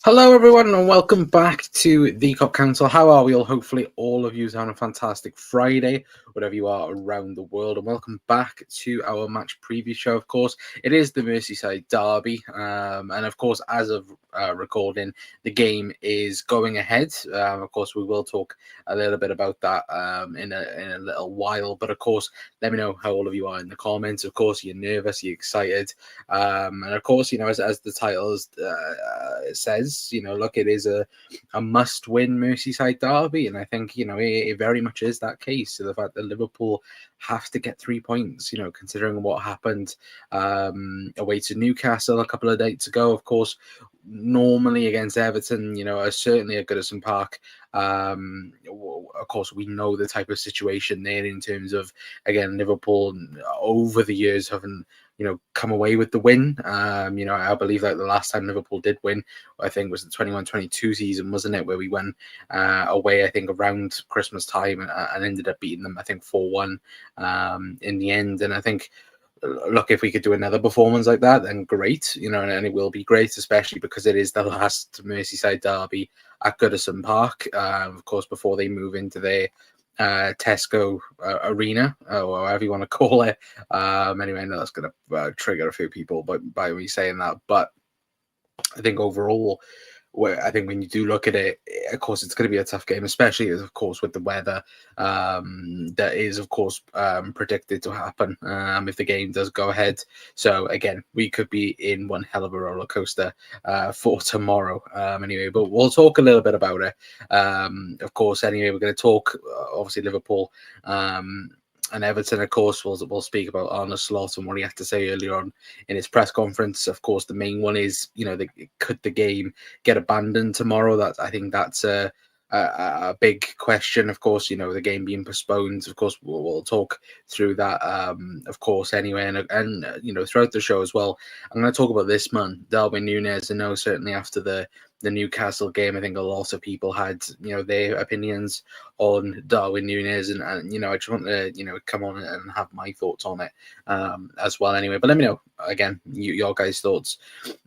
Hello, everyone, and welcome back to the Cop Council. How are we all? Hopefully, all of you are having a fantastic Friday, whatever you are around the world. And welcome back to our match preview show. Of course, it is the Merseyside derby, and of course, as of recording, the game is going ahead. Of course, we will talk a little bit about that in a little while. But of course, let me know how all of you are in the comments. Of course, you're nervous, you're excited, and of course, as the title says, look, it is a must-win Merseyside derby, and I think it very much is that case. So the fact that Liverpool have to get 3 points, considering what happened away to Newcastle a couple of days ago. Of course, normally against Everton, certainly at Goodison Park. Of course, we know the type of situation there in terms of, again, Liverpool over the years haven't come away with the win. I believe that the last time Liverpool did win, I think was the 21-22 season, wasn't it, where we went away, I think, around Christmas time and ended up beating them, I think, 4-1 in the end. And I think, look, if we could do another performance like that, then great, and it will be great, especially because it is the last Merseyside derby at Goodison Park, of course, before they move into their Tesco arena, or whatever you want to call it. Anyway, I know that's going to trigger a few people by me saying that, but I think overall, I think when you do look at it, of course, it's going to be a tough game, especially, of course, with the weather that is, of course, predicted to happen if the game does go ahead. So, again, we could be in one hell of a roller coaster for tomorrow. Anyway, but we'll talk a little bit about it. Of course, anyway, we're going to talk, obviously, Liverpool and Everton. Of course, we'll speak about Arne Slot and what he had to say earlier on in his press conference. Of course, the main one is, could the game get abandoned tomorrow? I think that's a big question. Of course, the game being postponed. Of course, we'll talk through that. Of course, anyway, and throughout the show as well, I'm going to talk about this man, Darwin Núñez. I know certainly after the Newcastle game, I think a lot of people had, their opinions on Darwin Núñez, and I just want to, come on and have my thoughts on it as well. Anyway, but let me know again your guys' thoughts,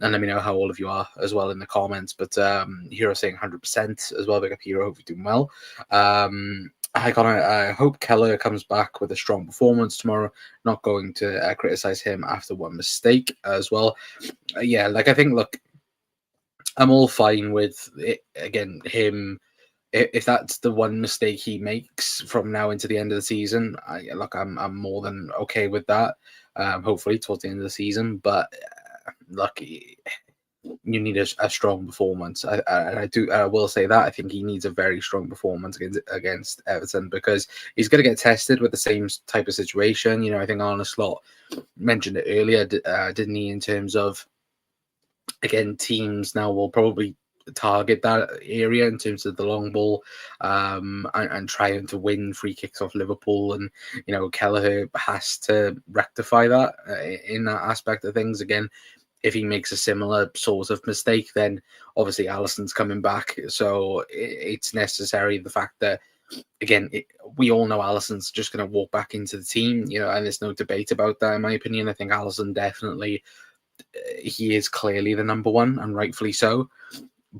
and let me know how all of you are as well in the comments. But Hero saying 100% as well. Big up Hero, hope you're doing well. I hope Keller comes back with a strong performance tomorrow. Not going to criticize him after one mistake as well. I think, look, I'm all fine with it, again, him. If that's the one mistake he makes from now into the end of the season, I'm more than okay with that. Hopefully towards the end of the season, but you need a strong performance. I will say that I think he needs a very strong performance against Everton, because he's going to get tested with the same type of situation. I think Arne Slot mentioned it earlier, didn't he, in terms of, again, teams now will probably target that area in terms of the long ball, and trying to win free kicks off Liverpool. And Kelleher has to rectify that in that aspect of things. Again, if he makes a similar sort of mistake, then obviously Alisson's coming back, so it's necessary. The fact that, again, we all know Alisson's just going to walk back into the team, and there's no debate about that, in my opinion. I think Alisson definitely, he is clearly the number one, and rightfully so.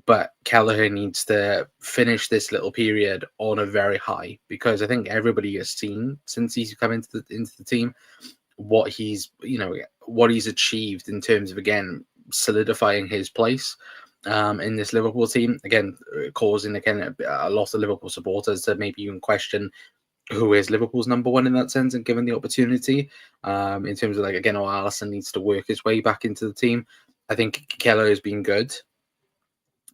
But Kelleher needs to finish this little period on a very high, because I think everybody has seen since he's come into the team what he's achieved in terms of, again, solidifying his place in this Liverpool team. Again, causing a lot of Liverpool supporters to maybe even question who is Liverpool's number one in that sense, and given the opportunity, in terms of, again, Alisson needs to work his way back into the team. I think Keller has been good,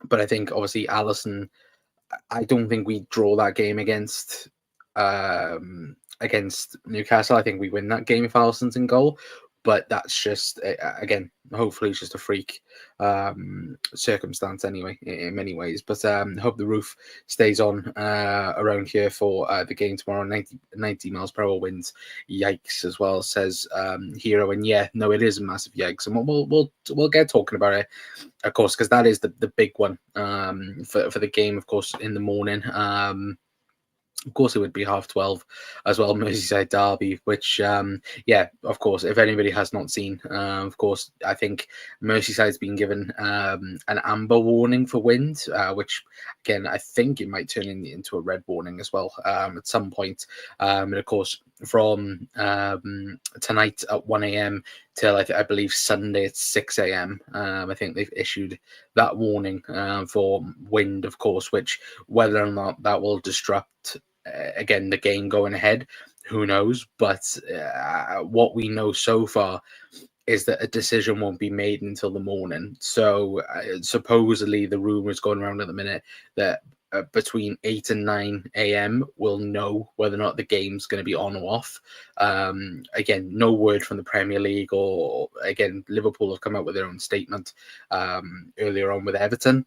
but I think obviously Alisson, I don't think we draw that game against Newcastle. I think we win that game if Alisson's in goal. But that's just, again, hopefully it's just a freak circumstance anyway, in many ways. But I hope the roof stays on around here for the game tomorrow. 90 miles per hour winds. Yikes, as well, says Hero. And yeah, no, it is a massive yikes. And we'll get talking about it, of course, because that is the big one for the game, of course, in the morning. Of course, it would be 12:30 as well, Merseyside derby, which, yeah, of course, if anybody has not seen, of course, I think Merseyside's been given an amber warning for wind, which, again, I think it might turn into a red warning as well at some point. And of course, from tonight at 1 a.m. till I believe Sunday at 6 a.m. I think they've issued that warning for wind, of course, which whether or not that will disrupt again the game going ahead, who knows? But what we know so far is that a decision won't be made until the morning. So supposedly the rumors going around at the minute that between 8 and 9 a.m. we'll know whether or not the game's going to be on or off. Again, no word from the Premier League, or again, Liverpool have come out with their own statement earlier on with Everton,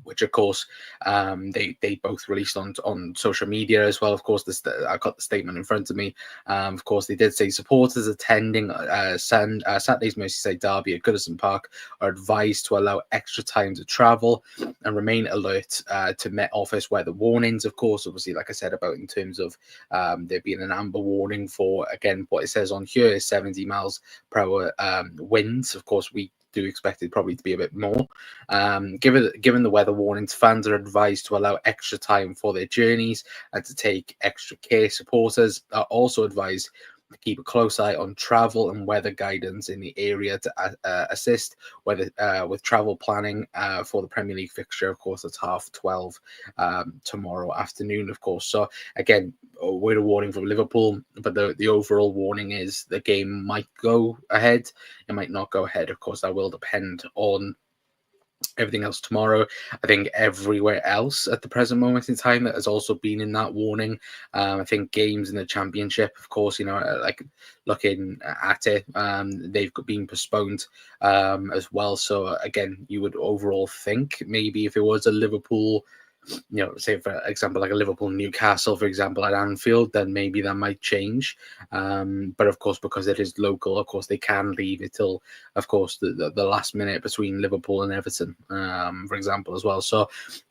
which of course they both released on social media as well. Of course, I got the statement in front of me. Of course, they did say supporters attending Saturday's Merseyside derby at Goodison Park are advised to allow extra time to travel and remain alert to Met Office weather warnings. Of course, obviously, like I said about in terms of there being an amber warning for, again, what it says on here is 70 miles per hour winds. Of course, we do expect it probably to be a bit more. Given the weather warnings, fans are advised to allow extra time for their journeys and to take extra care. Supporters are also advised to keep a close eye on travel and weather guidance in the area to assist with travel planning for the Premier League fixture. Of course, it's 12:30 tomorrow afternoon, of course. So again, we're a warning from Liverpool, but the overall warning is the game might go ahead, it might not go ahead. Of course, that will depend on everything else tomorrow. I think everywhere else at the present moment in time that has also been in that warning. I think games in the Championship, of course, like looking at it, they've been postponed as well. So again, you would overall think maybe if it was a Liverpool, say for example, like a Liverpool Newcastle, for example, at Anfield, then maybe that might change. But of course, because it is local, of course, they can leave it till, of course, the last minute between Liverpool and Everton, for example, as well. So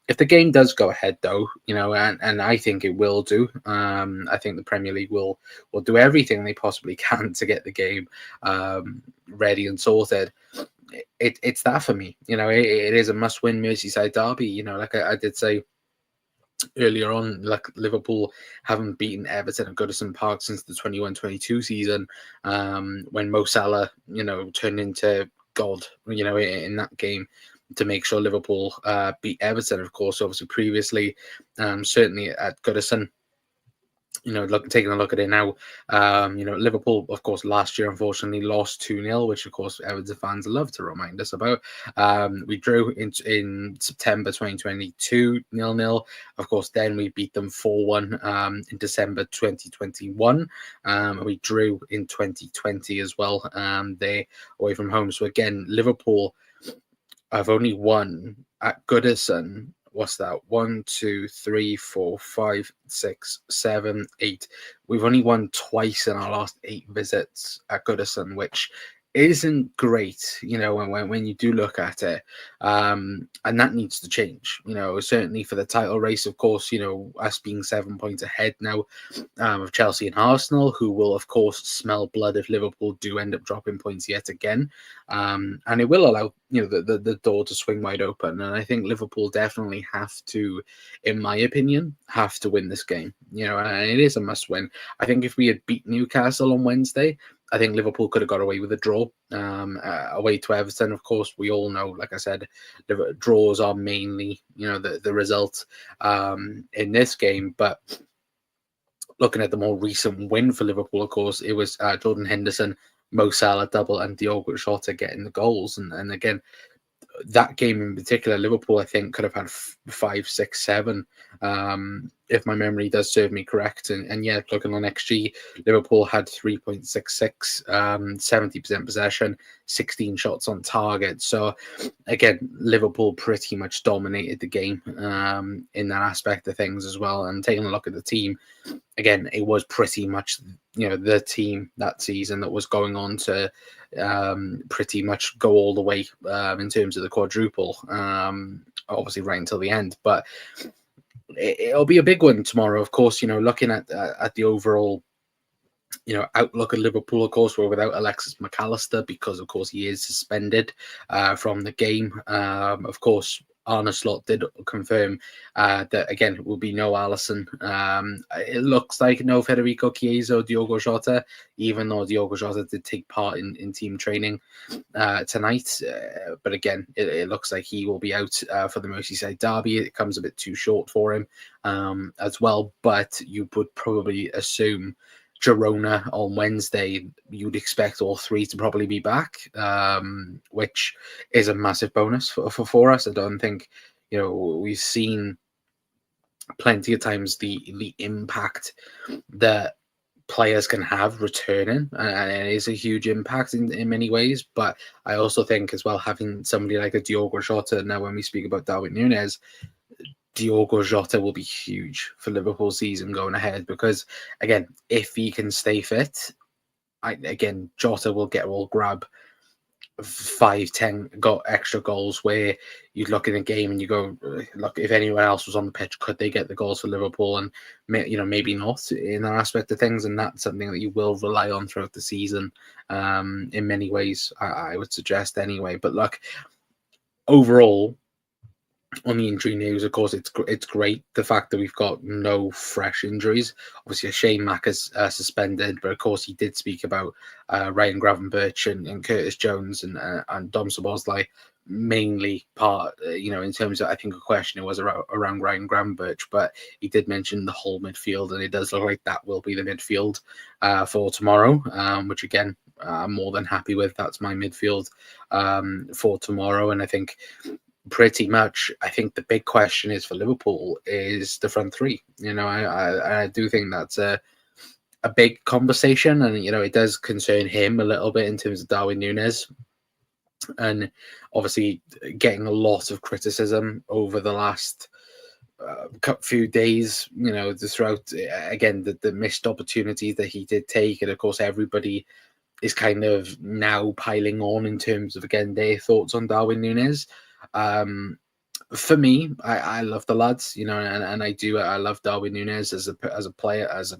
if the game does go ahead, though, and I think it will do, I think the Premier League will do everything they possibly can to get the game ready and sorted. It's that for me. It is a must-win Merseyside derby. Like I did say earlier on, like Liverpool haven't beaten Everton at Goodison Park since the 21-22 season, when Mo Salah, turned into God, in that game to make sure Liverpool beat Everton. Of course, obviously previously, certainly at Goodison. Taking a look at it now, Liverpool, of course, last year unfortunately lost 2-0, which of course Everton fans love to remind us about. We drew in September 2022 0-0. Of course, then we beat them 4-1 in December 2021. We drew in 2020 as well. They away from home. So again, Liverpool have only won at Goodison. What's that? 1, 2, 3, 4, 5, 6, 7, 8. We've only won twice in our last 8 visits at Goodison, which isn't great, when you do look at it. And that needs to change, certainly for the title race, of course, us being 7 points ahead now of Chelsea and Arsenal, who will, of course, smell blood if Liverpool do end up dropping points yet again. And it will allow, the door to swing wide open. And I think Liverpool definitely have to, in my opinion, have to win this game, and it is a must win. I think if we had beat Newcastle on Wednesday, I think Liverpool could have got away with a draw away to Everton. Of course, we all know, like I said, draws are mainly, the result in this game. But looking at the more recent win for Liverpool, of course, it was Jordan Henderson, Mo Salah double, and Diogo Jota getting the goals. And again, that game in particular, Liverpool, I think, could have had 5, 6, 7, if my memory does serve me correct. And yeah, looking on XG, Liverpool had 3.66, 70% possession, 16 shots on target. So again, Liverpool pretty much dominated the game in that aspect of things as well. And taking a look at the team, again, it was pretty much, the team that season that was going on to pretty much go all the way in terms of the quadruple, obviously right until the end. But it'll be a big one tomorrow. Of course, looking at the overall outlook at Liverpool. Of course, we're without Alexis McAllister because, of course, he is suspended from the game. Of course, Arne Slot did confirm that, again, will be no Alisson. It looks like no Federico Chiesa or Diogo Jota, even though Diogo Jota did take part in team training tonight. But again, it looks like he will be out for the Merseyside derby. It comes a bit too short for him as well. But you would probably assume Girona on Wednesday, you'd expect all three to probably be back, which is a massive bonus for us. I don't think, we've seen plenty of times the impact that players can have returning, and it is a huge impact in many ways. But I also think as well, having somebody like a Diogo Jota, now when we speak about Darwin Núñez, Diogo Jota will be huge for Liverpool's season going ahead because, again, if he can stay fit, Jota will grab 5-10 extra goals where you look in a game and you go, look, if anyone else was on the pitch, could they get the goals for Liverpool? And maybe not in that aspect of things, and that's something that you will rely on throughout the season in many ways, I would suggest anyway. But look, overall, on the injury news, of course, it's great the fact that we've got no fresh injuries. Obviously, Shane Mack is suspended, but of course, he did speak about Ryan Gravenberch and Curtis Jones and Dom Szoboszlai mainly part, in terms of, I think a question it was around Ryan Gravenberch, but he did mention the whole midfield, and it does look like that will be the midfield for tomorrow, which again, I'm more than happy with. That's my midfield for tomorrow, and I think pretty much, I think the big question is for Liverpool is the front three. I do think that's a big conversation, and it does concern him a little bit in terms of Darwin Núñez, and obviously getting a lot of criticism over the last few days. Throughout again the missed opportunities that he did take, and of course everybody is kind of now piling on in terms of again their thoughts on Darwin Núñez. For me, I love the lads, and I do. I love Darwin Núñez as a player, as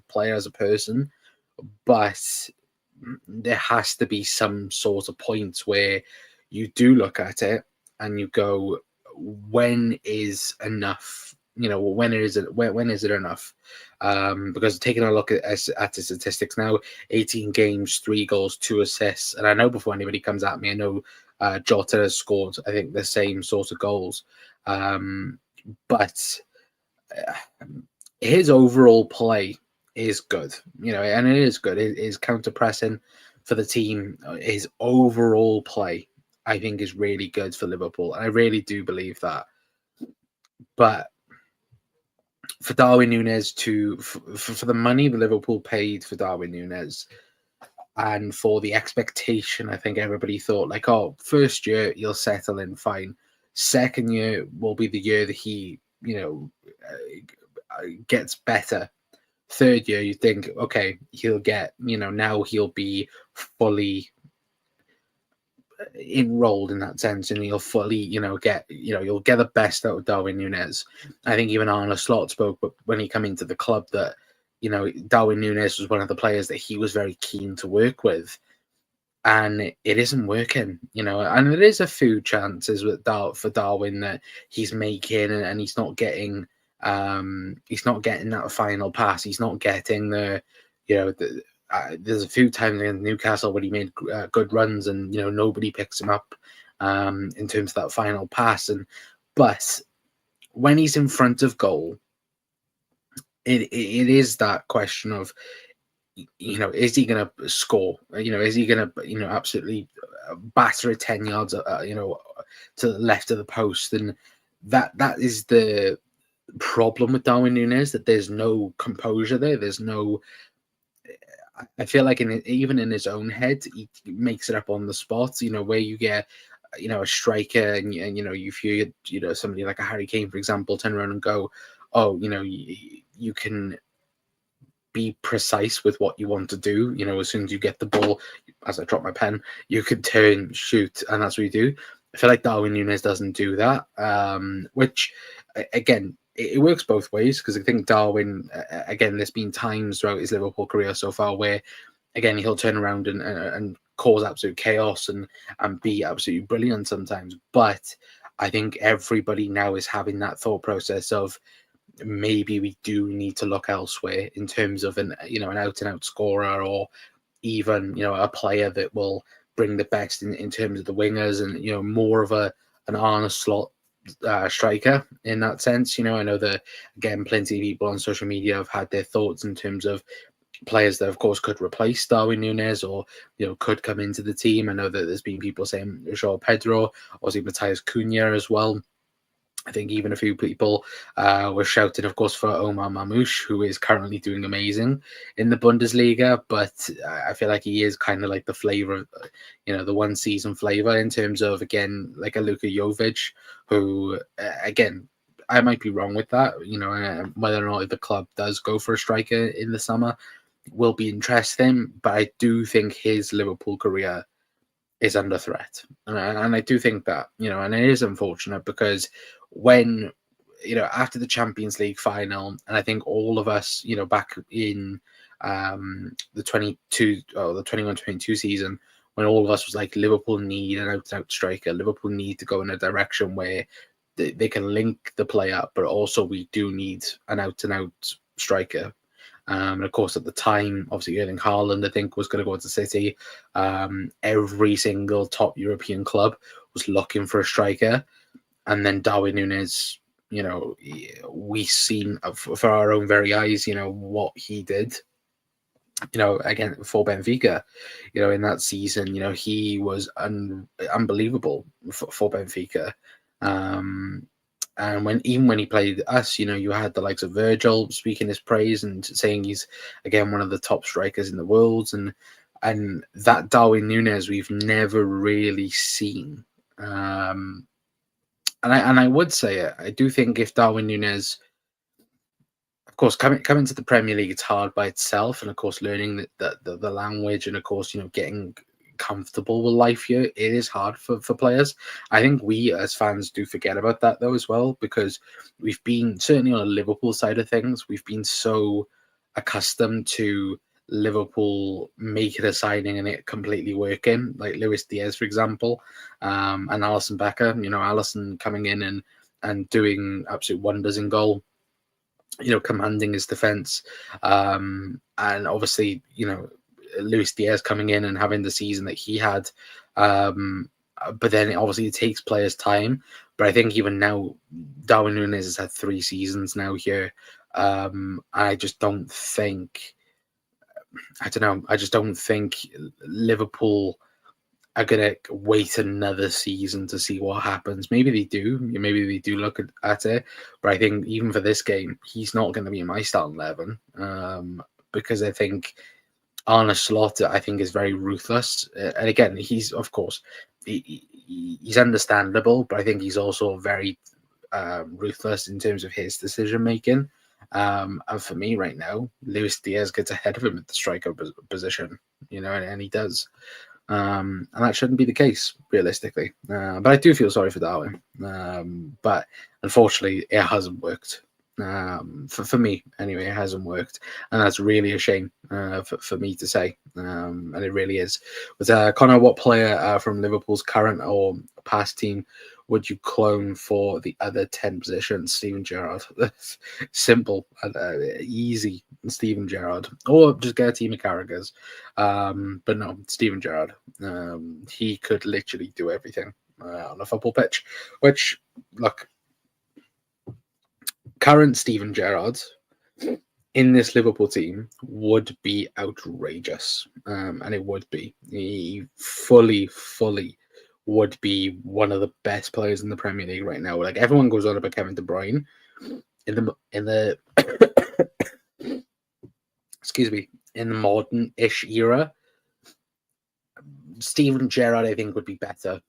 a person, but there has to be some sort of point where you do look at it and you go, when is enough? When is it enough? Because taking a look at the statistics now, 18 games, 3 goals, 2 assists, and I know before anybody comes at me, I know Jota has scored, I think, the same sort of goals. But his overall play is good, and it is good. His counter pressing for the team, his overall play, I think, is really good for Liverpool. And I really do believe that. But for Darwin Núñez for the money that Liverpool paid for Darwin Núñez, and for the expectation, I think everybody thought, like, oh, first year he'll settle in fine. Second year will be the year that he, gets better. Third year, you think, okay, he'll get, now he'll be fully enrolled in that sense, and he'll fully, you'll get the best out of Darwin Núñez. I think even Arne Slot spoke, but when he came into the club, that Darwin Núñez was one of the players that he was very keen to work with, and it isn't working, and there is a few chances for Darwin that he's making, and he's not getting that final pass. He's not getting there's a few times in Newcastle when he made good runs, and nobody picks him up in terms of that final pass. But when he's in front of goal, it is that question of, is he going to score? Is he going to absolutely batter it 10 yards, to the left of the post? And that is the problem with Darwin Núñez, that there's no composure there. There's no. I feel like even in his own head, he makes it up on the spot. Where you get, a striker, and you feel, somebody like a Harry Kane, for example, turn around and go, oh, you can be precise with what you want to do. As soon as you get the ball, as I drop my pen, you could turn, shoot, and that's what you do. I feel like Darwin Núñez doesn't do that, which, again, it works both ways, because I think Darwin, again, there's been times throughout his Liverpool career so far where, again, he'll turn around and cause absolute chaos and be absolutely brilliant sometimes. But I think everybody now is having that thought process of, maybe we do need to look elsewhere in terms of an out and out scorer, or even a player that will bring the best in terms of the wingers, and more of an Arne Slot striker in that sense. I know that, again, plenty of people on social media have had their thoughts in terms of players that, of course, could replace Darwin Núñez, or could come into the team. I know that there's been people saying João Pedro, obviously Matheus Cunha as well. I think even a few people were shouting, of course, for Omar Mamouche, who is currently doing amazing in the Bundesliga. But I feel like he is kind of like the flavor, the one season flavor, in terms of, again, like a Luka Jovic, who, again, I might be wrong with that. Whether or not the club does go for a striker in the summer will be interesting. But I do think his Liverpool career is under threat, and I do think that, and it is unfortunate, because when after the Champions League final, and I think all of us, back in the 21-22 season, when all of us was like, Liverpool need an out-and-out striker, Liverpool need to go in a direction where they can link the play up, but also we do need an out-and-out striker. And of course, at the time, obviously, Erling Haaland, I think, was going to go to City. Every single top European club was looking for a striker. And then Darwin Núñez, we seen for our own very eyes, what he did, again, for Benfica, in that season. He was unbelievable for Benfica. And when he played us, you had the likes of Virgil speaking his praise and saying he's, again, one of the top strikers in the world. And that Darwin Núñez we've never really seen. And I would say it. I do think if Darwin Núñez, of course, coming to the Premier League, it's hard by itself, and of course, learning the language, and of course, getting comfortable with life here, it is hard for players. I think we as fans do forget about that though as well, because we've been, certainly on a Liverpool side of things, we've been so accustomed to Liverpool making a signing and it completely working, like Luis Diaz, for example, and Alisson Becker. Alisson coming in and doing absolute wonders in goal, commanding his defense, and obviously, Luis Diaz coming in and having the season that he had. But then obviously it takes players time. But I think even now, Darwin Núñez has had 3 seasons now here. I just don't think, I just don't think Liverpool are going to wait another season to see what happens. Maybe they do. Maybe they do look at it. But I think even for this game, he's not going to be in my starting 11, because I think Arne Slot, I think, is very ruthless. And again, he's, of course, he's understandable, but I think he's also very ruthless in terms of his decision making. And for me right now, Luis Diaz gets ahead of him at the striker position, and he does. And that shouldn't be the case, realistically. But I do feel sorry for Darwin. But unfortunately, it hasn't worked. For me, anyway, it hasn't worked. And that's really a shame for me to say. And it really is. But Connor, what player from Liverpool's current or past team would you clone for the other 10 positions? Steven Gerrard. Simple, easy. Steven Gerrard. Or just get a team of Carragher's. But no, Steven Gerrard. He could literally do everything on a football pitch. Which, look, current Steven Gerrard in this Liverpool team would be outrageous. And it would be. He fully would be one of the best players in the Premier League right now. Like, everyone goes on about Kevin De Bruyne in the excuse me, in the modern-ish era. Steven Gerrard, I think, would be better,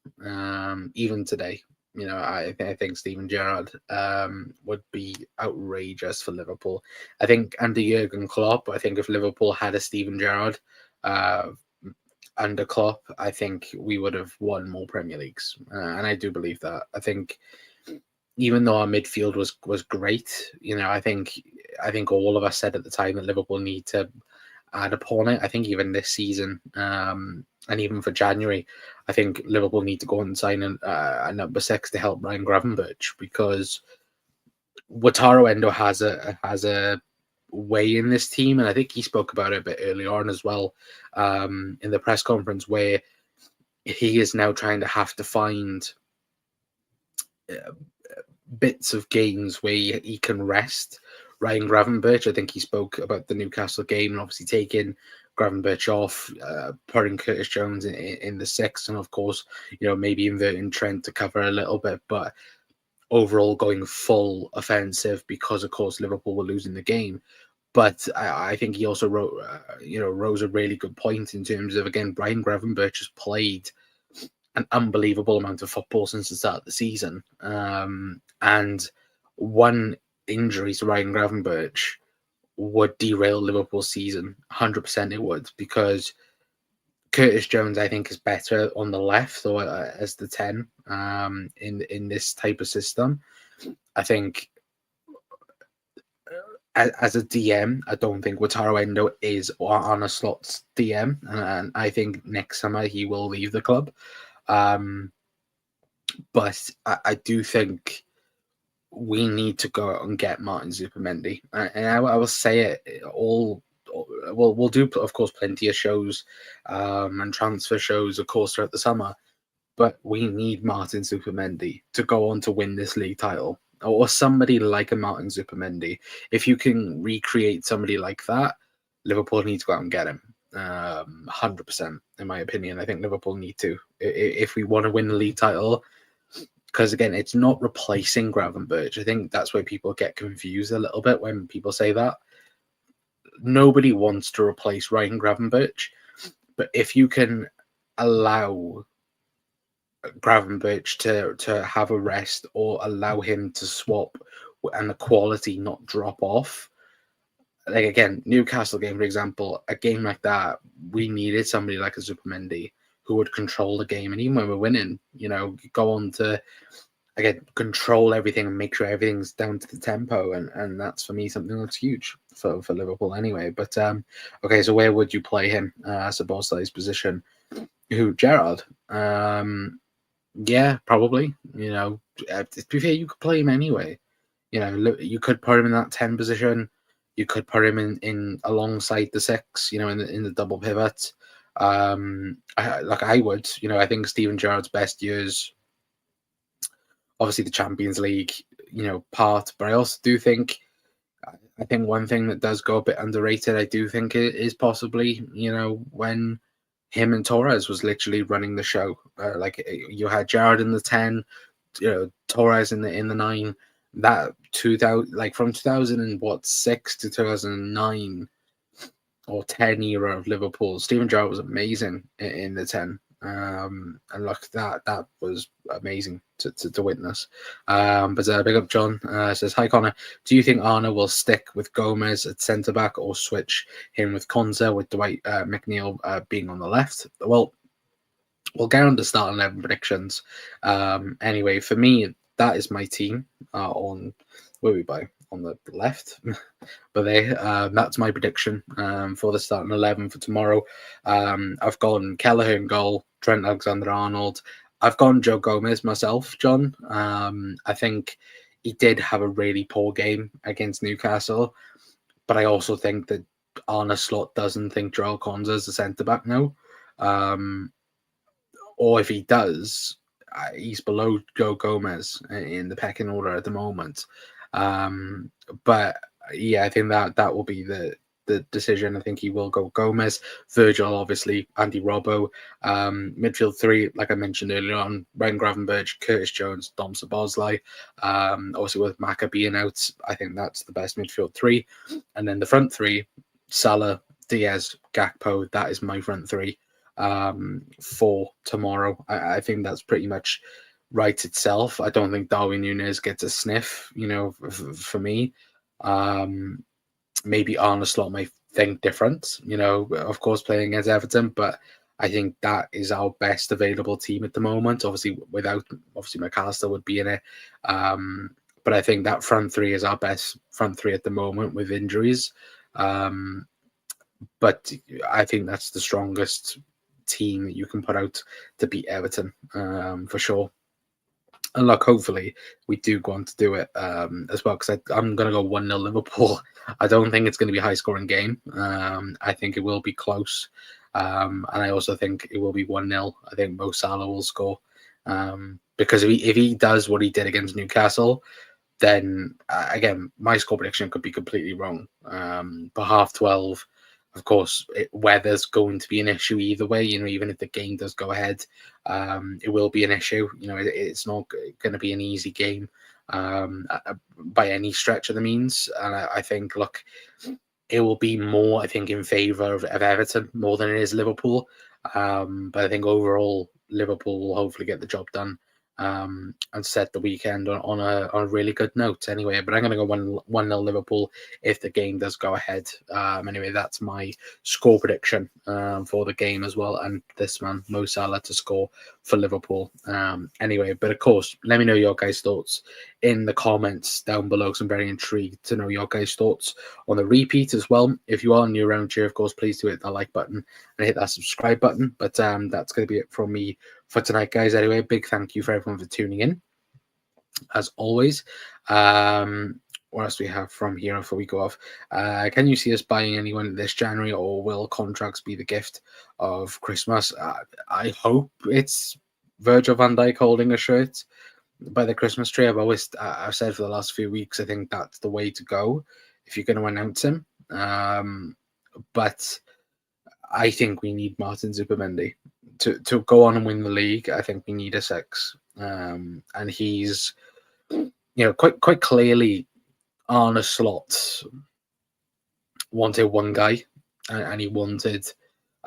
even today. I think Steven Gerrard would be outrageous for Liverpool. I think under Jurgen Klopp, I think if Liverpool had a Steven Gerrard under Klopp, I think we would have won more Premier Leagues. And I do believe that. I think even though our midfield was great, I think all of us said at the time that Liverpool need to add upon it. I think even this season, and even for January, I think Liverpool need to go and sign a number 6 to help Ryan Gravenberch, because Wataru Endo has a way in this team, and I think he spoke about it a bit earlier on as well, in the press conference, where he is now trying to have to find bits of games where he can rest Ryan Gravenberch. I think he spoke about the Newcastle game and obviously taking Gravenberch off, putting Curtis Jones in the 6, and of course, maybe inverting Trent to cover a little bit, but overall going full offensive, because of course Liverpool were losing the game. But I think he also rose a really good point in terms of, again, Ryan Gravenberch has played an unbelievable amount of football since the start of the season. And one injury to Ryan Gravenberch would derail Liverpool's season. 100% it would, because Curtis Jones, I think, is better on the left, or as the 10, in this type of system. I think as a DM, I don't think Wataru Endo is Arne Slot's DM, and I think next summer he will leave the club. But I do think we need to go out and get Martin Zubimendi, and I will say it all. We'll do, of course, plenty of shows and transfer shows, of course, throughout the summer. But we need Martin Zubimendi to go on to win this league title, or somebody like a Martin Zubimendi. If you can recreate somebody like that, Liverpool need to go out and get him. 100%, in my opinion. I think Liverpool need to, if we want to win the league title. Because again, it's not replacing Gravenberch. I think that's where people get confused a little bit when people say that. Nobody wants to replace Ryan Gravenberch, but if you can allow Gravenberch to have a rest, or allow him to swap and the quality not drop off. Like, again, Newcastle game, for example, a game like that, we needed somebody like a Zubimendi who would control the game. And even when we're winning, go on to, again, control everything and make sure everything's down to the tempo. And that's, for me, something that's huge for Liverpool anyway. But, okay, so where would you play him as a Bosley's position? Who, Gerrard? Yeah, probably. To be fair, you could play him anyway. You could put him in that 10 position. You could put him in alongside the 6. In the double pivot. I would. I think Steven Gerrard's best years, obviously the Champions League, part. But I also do think, I think one thing that does go a bit underrated, I do think it is possibly, when him and Torres was literally running the show. You had Gerrard in the 10, Torres in the 9. That 2000, from 2006 to 2009 or 10 era of Liverpool, Steven Gerrard was amazing in the 10. And look, that was amazing to witness. But big up John, says, hi Connor, do you think Arne will stick with Gomez at centre back, or switch him with Konza, with Dwight McNeil being on the left? Well, we'll get on to start 11 predictions. Anyway, for me, that is my team on where we buy on the left. But that's my prediction for the starting 11 for tomorrow. I've gone Kelleher in goal, Trent Alexander-Arnold. I've gone Joe Gomez myself, John. I think he did have a really poor game against Newcastle, but I also think that Arne Slot doesn't think Joel Konza is a centre-back now. Or if he does, he's below Joe Gomez in the pecking order at the moment. But yeah, I think that will be the decision. I think he will go Gomez, Virgil, obviously, Andy Robbo. Midfield 3, like I mentioned earlier on, Ryan Gravenberch, Curtis Jones, Dom Szoboszlai. Also with Maka being out, I think that's the best midfield 3. And then the front 3, Salah, Diaz, Gakpo. That is my front 3 for tomorrow. I think that's pretty much writes itself. I don't think Darwin Núñez gets a sniff, for me. Maybe Arne Slot might think different, of course, playing against Everton, but I think that is our best available team at the moment. Obviously, McAllister would be in it. But I think that front three is our best front three at the moment with injuries. But I think that's the strongest team that you can put out to beat Everton, for sure. And look, hopefully we do go on to do it as well, because I'm going to go 1-0 Liverpool. I don't think it's going to be a high-scoring game. I think it will be close. And I also think it will be 1-0. I think Mo Salah will score. Because if he does what he did against Newcastle, then again, my score prediction could be completely wrong. But half 12, of course, weather's going to be an issue either way. Even if the game does go ahead, it will be an issue. It's not going to be an easy game by any stretch of the means. And I think, look, it will be more, I think, in favour of Everton more than it is Liverpool. But I think overall, Liverpool will hopefully get the job done and set the weekend on a really good note anyway. But I'm going to go 1-0 Liverpool if the game does go ahead. Anyway, that's my score prediction for the game as well. And this man, Mo Salah, to score for Liverpool. Anyway, but of course, let me know your guys' thoughts in the comments down below, because I'm very intrigued to know your guys' thoughts on the repeat as well. If you are new around here, of course, please do hit that like button and hit that subscribe button. But that's going to be it from me for tonight, guys. Anyway, big thank you for everyone for tuning in, as always. What else do we have from here before we go off? Can you see us buying anyone this January, or will contracts be the gift of Christmas? I hope it's Virgil van Dijk holding a shirt by the Christmas tree. I've said for the last few weeks, I think that's the way to go if you're going to announce him. But I think we need Martin Zubimendi to go on and win the league. I think we need a 6, and he's quite clearly Arne Slot wanted one guy, and he wanted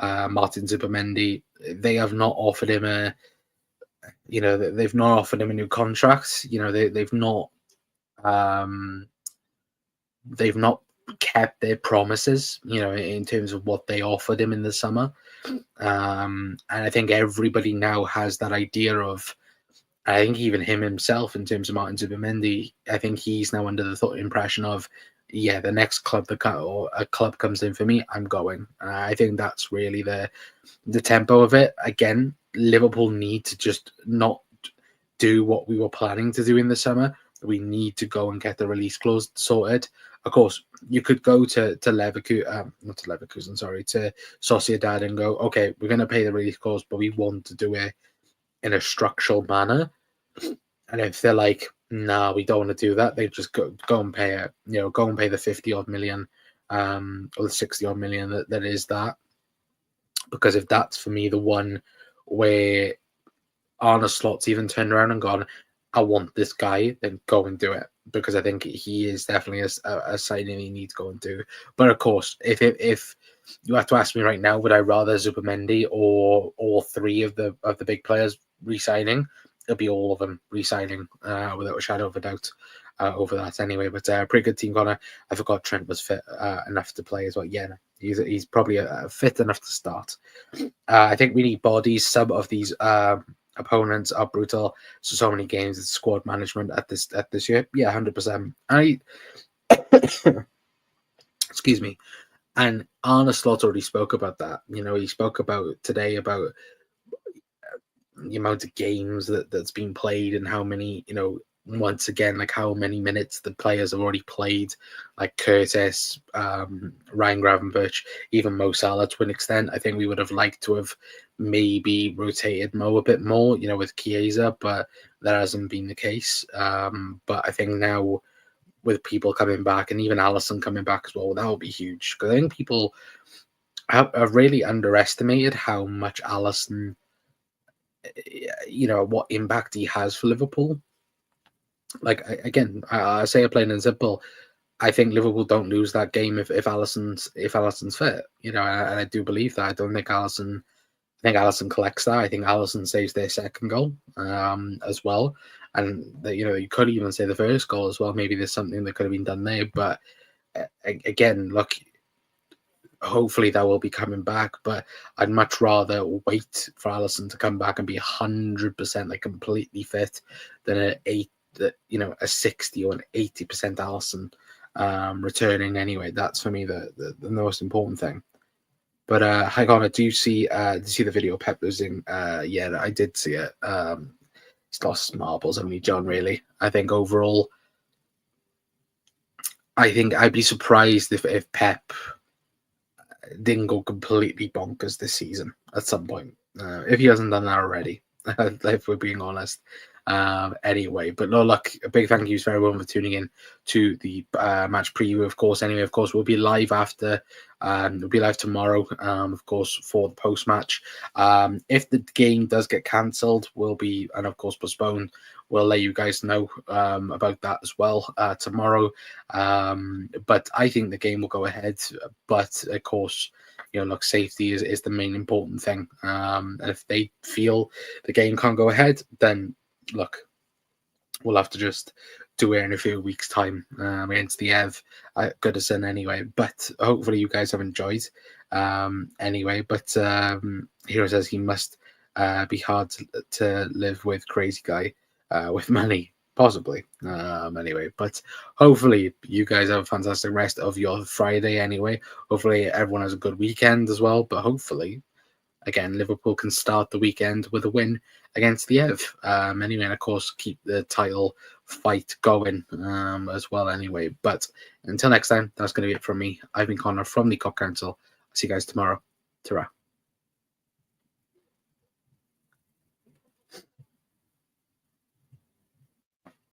Martin Zubimendi. They have not offered him they've not offered him a new contract. They've not kept their promises, in terms of what they offered him in the summer. And I think everybody now has that idea of, I think even him himself, in terms of Martin Zubimendi, I think he's now under the impression of, the next club a club comes in for me, I'm going. I think that's really the tempo of it. Again, Liverpool need to just not do what we were planning to do in the summer. We need to go and get the release clause sorted. Of course, you could go to Leverkusen, not to Leverkusen, sorry, to Sociedad and go, okay, we're going to pay the release clause, but we want to do it in a structural manner. And if they're like, nah, we don't want to do that, they just go and pay it. Go and pay the 50-odd million, or the 60-odd million that is that. Because if that's, for me, the one where Arne Slot's even turned around and gone, I want this guy, then go and do it. Because I think he is definitely a signing he needs to go and do. But of course, if you have to ask me right now, would I rather Zubimendi or all 3 of the big players re-signing? It'll be all of them re-signing without a shadow of a doubt over that anyway. But pretty good team, Connor. I forgot Trent was fit enough to play as well. Yeah, he's probably fit enough to start. I think we need bodies. Some of these opponents are brutal. So many games. It's squad management at this year. Yeah, 100%. Excuse me. And Arne Slot already spoke about that. He spoke about today about the amount of games that's been played and how many, once again, like how many minutes the players have already played, like Curtis, Ryan Gravenberch, even Mo Salah to an extent. I think we would have liked to have maybe rotated Mo a bit more, with Chiesa, but that hasn't been the case. But I think now with people coming back and even Alisson coming back as well, that will be huge. Because I think people have really underestimated how much Alisson, what impact he has for Liverpool. Like, again, I say it plain and simple. I think Liverpool don't lose that game if Alisson's fit. And I do believe that. I don't think Alisson. I think Alisson collects that. I think Alisson saves their second goal as well. And you could even say the first goal as well. Maybe there's something that could have been done there. But again, look, hopefully that will be coming back, but I'd much rather wait for Alisson to come back and be 100% like completely fit than a 60 or an 80% Alisson returning anyway. That's for me the most important thing. But hi Connor, do you see the video of Pep losing? Yeah, I did see it. He's lost marbles, haven't he, John? Really, I think overall, I think I'd be surprised if Pep didn't go completely bonkers this season at some point. If he hasn't done that already, if we're being honest. Anyway, but no, look, a big thank you to everyone for tuning in to the match preview, of course. Anyway, of course, we'll be live after. We'll be live tomorrow, of course, for the post match. If the game does get cancelled, and of course postponed, we'll let you guys know about that as well tomorrow. But I think the game will go ahead. But of course, look, safety is the main important thing. And if they feel the game can't go ahead, then look, we'll have to just do it in a few weeks' time against the Ev at Goodison anyway. But hopefully you guys have enjoyed anyway. But Hero says he must be hard to live with, crazy guy with money. Possibly. Anyway, but hopefully you guys have a fantastic rest of your Friday anyway. Hopefully everyone has a good weekend as well. But hopefully, again, Liverpool can start the weekend with a win against the Ev. Anyway, and of course, keep the title fight going as well anyway. But until next time, that's going to be it from me. I've been Connor from the COP Council. See you guys tomorrow. Ta-ra.